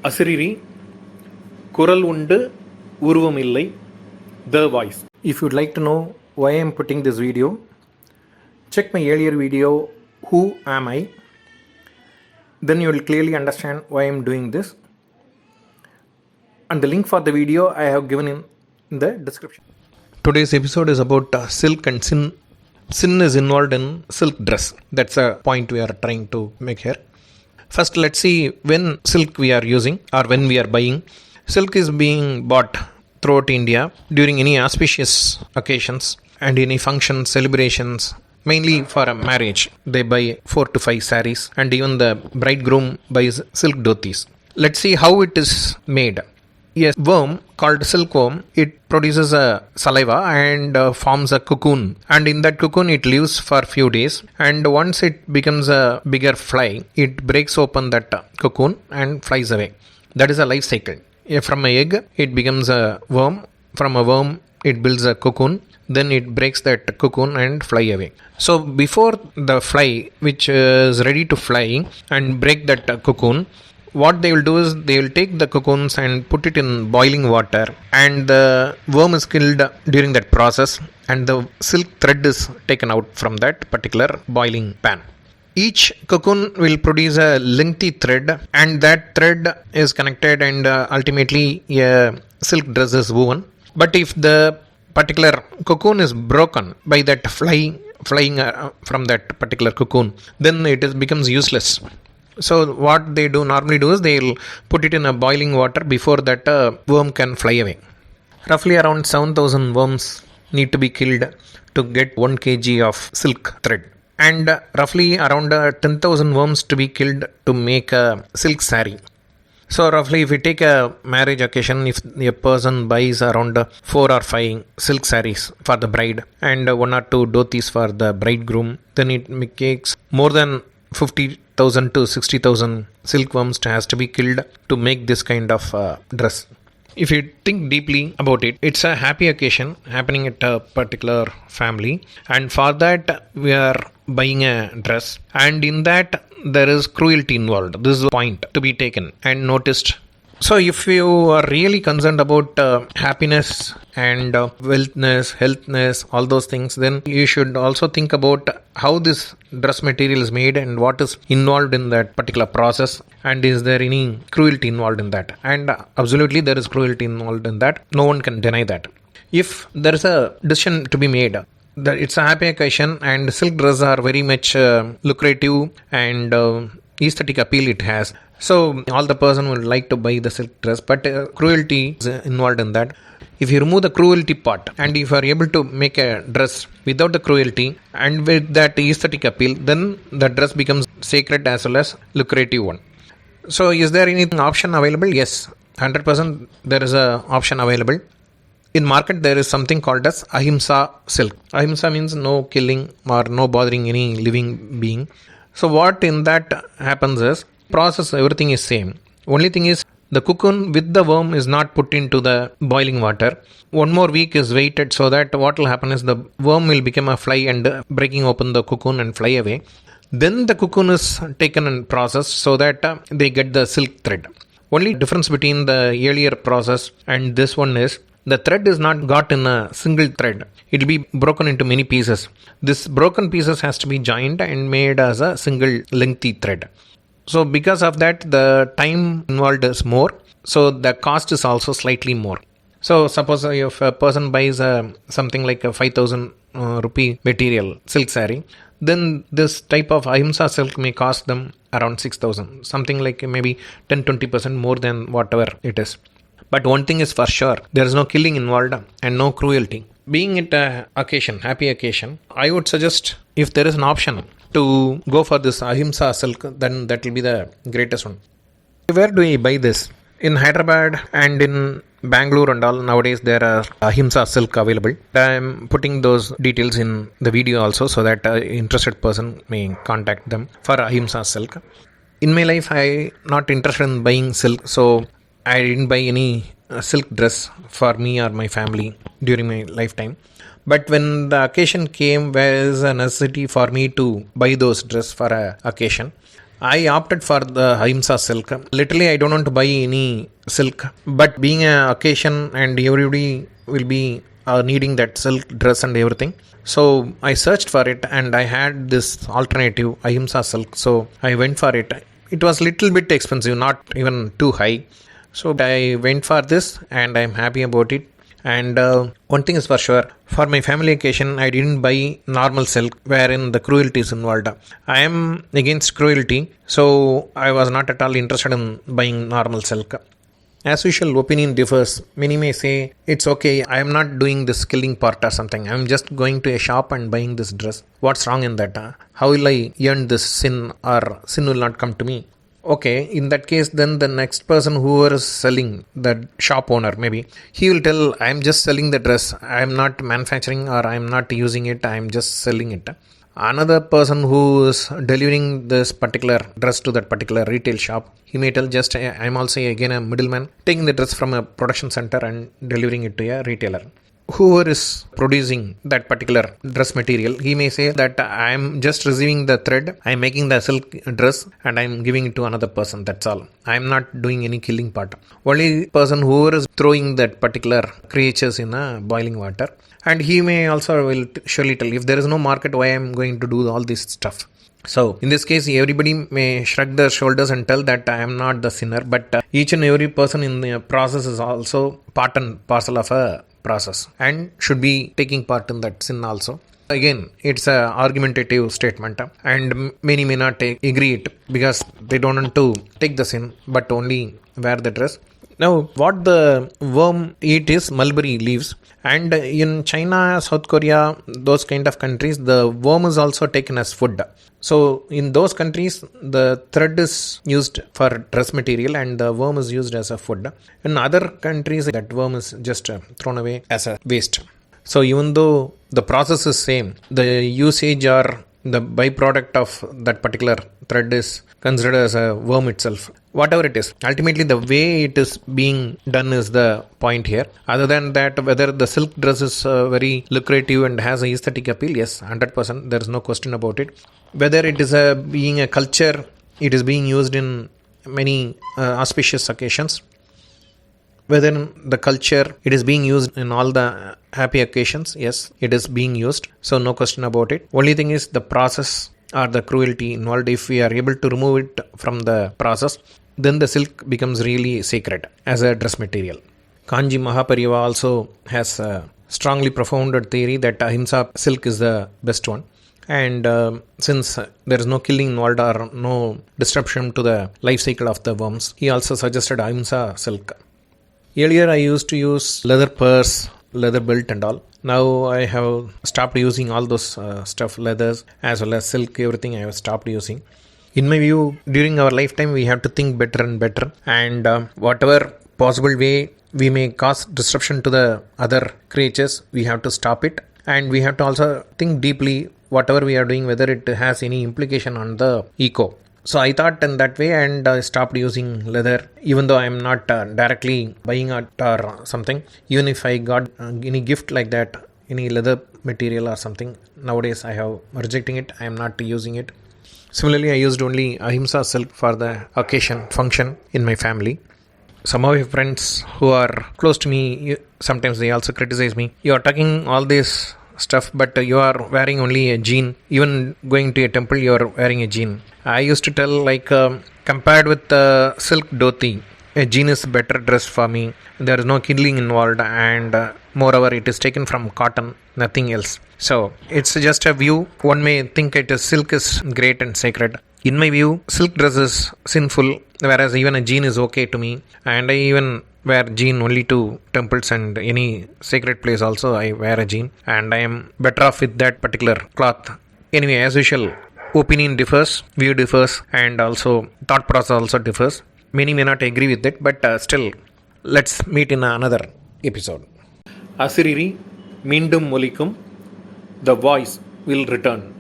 asariri, kural undu, uruvam illai, the voice. If you'd like to know why I'm putting this video, check my earlier video, Who Am I? Then you will clearly understand why I'm doing this. And the link for the video I have given in the description. Today's episode is about silk and sin. Sin is involved in silk dress. That's a point we are trying to make here. First, let's see when silk we are using or when we are buying. Silk is being bought throughout India during any auspicious occasions and any functions, celebrations, mainly for a marriage. They buy 4 to 5 saris and even the bridegroom buys silk dhotis. Let's see how it is made. A worm called silkworm, it produces a saliva and forms a cocoon, and in that cocoon it lives for few days, and once it becomes a bigger fly, it breaks open that cocoon and flies away. That is a life cycle. From an egg it becomes a worm, from a worm it builds a cocoon, then it breaks that cocoon and fly away. So before the fly which is ready to fly and break that cocoon, what they will do is they will take the cocoons and put it in boiling water, and the worm is killed during that process, and the silk thread is taken out from that particular boiling pan. Each cocoon will produce a lengthy thread, and that thread is connected, and ultimately a silk dress is woven. But if the particular cocoon is broken by that flying from that particular cocoon, then it becomes useless. So what they normally do is they'll put it in a boiling water before that worm can fly away. Roughly around 7,000 worms need to be killed to get 1 kg of silk thread, and roughly around 10,000 worms to be killed to make a silk sari. So roughly if we take a marriage occasion, if a person buys around 4 or 5 silk saris for the bride and 1 or 2 dhotis for the bridegroom, then it makes more than 50,000 to 60,000 silkworms has to be killed to make this kind of dress. If you think deeply about it, it's a happy occasion happening at a particular family, and for that we are buying a dress, and in that there is cruelty involved. This is a point to be taken and noticed. So if you are really concerned about happiness and wealthness, healthness, all those things, then you should also think about how this dress material is made and what is involved in that particular process, and is there any cruelty involved in that. And absolutely there is cruelty involved in that. No one can deny that. If there is a decision to be made, that it's a happy occasion and silk dresses are very much lucrative and aesthetic appeal it has. So all the person would like to buy the silk dress, but cruelty is involved in that. If you remove the cruelty part and if you are able to make a dress without the cruelty and with that aesthetic appeal, then the dress becomes sacred as well as lucrative one. So is there any option available? Yes, 100% there is a option available. In market there is something called as Ahimsa Silk. Ahimsa means no killing or no bothering any living being. So what in that happens is, process everything is same. Only thing is the cocoon with the worm is not put into the boiling water. 1 more week is waited, so that what will happen is the worm will become a fly and breaking open the cocoon and fly away. Then the cocoon is taken and processed so that they get the silk thread. Only difference between the earlier process and this one is the thread is not got in a single thread. It will be broken into many pieces. This broken pieces has to be joined and made as a single lengthy thread. So because of that, the time involved is more. So the cost is also slightly more. So suppose if a person buys something like a 5,000 rupee material silk sari, then this type of Ahimsa silk may cost them around 6,000. Something like maybe 10-20% more than whatever it is. But one thing is for sure, there is no killing involved and no cruelty. Being it a occasion, happy occasion, I would suggest if there is an option to go for this Ahimsa silk, then that will be the greatest one. Where do we buy this? In Hyderabad and in Bengaluru and all, nowadays there are Ahimsa Silk available. I am putting those details in the video also, so that interested person may contact them for Ahimsa Silk. In my life, I not interested in buying silk, so I didn't buy any silk dress for me or my family during my lifetime. But when the occasion came, where is a necessity for me to buy those dress for a occasion, I opted for the Ahimsa Silk. Literally, I don't want to buy any silk, but being an occasion and everybody will be needing that silk dress and everything. So I searched for it and I had this alternative Ahimsa Silk. So I went for it. It was little bit expensive, not even too high. So I went for this and I'm happy about it. And one thing is for sure, for my family occasion, I didn't buy normal silk wherein the cruelty is involved. I am against cruelty, so I was not at all interested in buying normal silk. As usual, opinion differs. Many may say, it's okay, I am not doing this killing part or something. I am just going to a shop and buying this dress. What's wrong in that? How will I earn this sin, or sin will not come to me? Okay, in that case, then the next person who is selling, the shop owner maybe, he will tell, I am just selling the dress. I am not manufacturing or I am not using it. I am just selling it. Another person who is delivering this particular dress to that particular retail shop, he may tell just, I am also again a middleman, taking the dress from a production center and delivering it to a retailer. Whoever is producing that particular dress material, he may say that I am just receiving the thread, I am making the silk dress and I am giving it to another person. That's all. I am not doing any killing part. Only person whoever is throwing that particular creatures in a boiling water. And he may also will surely tell, if there is no market, why I am going to do all this stuff. So in this case, everybody may shrug their shoulders and tell that I am not the sinner, but each and every person in the process is also part and parcel of a process and should be taking part in that sin also. Again, it's a argumentative statement and many may not agree it because they don't want to take the sin but only wear the dress. Now, what the worm eat is mulberry leaves, and in China, South Korea, those kind of countries, the worm is also taken as food. So, in those countries, the thread is used for dress material and the worm is used as a food. In other countries, that worm is just thrown away as a waste. So, even though the process is same, the usage or the byproduct of that particular thread is considered as a worm itself. Whatever it is, ultimately the way it is being done is the point here. Other than that, whether the silk dress is very lucrative and has an aesthetic appeal, yes, 100%, there is no question about it. Whether it is being a culture, it is being used in many auspicious occasions. Whether in the culture, it is being used in all the happy occasions, yes, it is being used. So no question about it. Only thing is the process or the cruelty involved. If we are able to remove it from the process, then the silk becomes really sacred as a dress material. Kanji Mahaperiyavar also has a strongly profounded theory that Ahimsa Silk is the best one. And since there is no killing involved or no disruption to the life cycle of the worms, he also suggested Ahimsa Silk. Earlier I used to use leather purse, leather belt and all. Now I have stopped using all those stuff, leathers as well as silk, everything I have stopped using. In my view, during our lifetime, we have to think better and better. And whatever possible way we may cause disruption to the other creatures, we have to stop it. And we have to also think deeply whatever we are doing, whether it has any implication on the eco. So I thought in that way and I stopped using leather, even though I am not directly buying it or something. Even if I got any gift like that, any leather material or something, nowadays I have rejecting it. I am not using it. Similarly, I used only Ahimsa Silk for the occasion, function in my family. Some of my friends who are close to me, sometimes they also criticize me. You are talking all this stuff, but you are wearing only a jean. Even going to a temple, you are wearing a jean. I used to tell, like, compared with the silk dhoti, a jean is better dress for me. There is no killing involved, and moreover, it is taken from cotton, nothing else. So it's just a view. One may think it is silk is great and sacred. In my view, silk dress is sinful, whereas even a jean is okay to me. And I even wear jean only to temples and any sacred place also I wear a jean. And I am better off with that particular cloth. Anyway, as usual, opinion differs, view differs, and also thought process also differs. Many may not agree with it, but still, let's meet in another episode. Asariri, Mindum Molikum, the voice will return.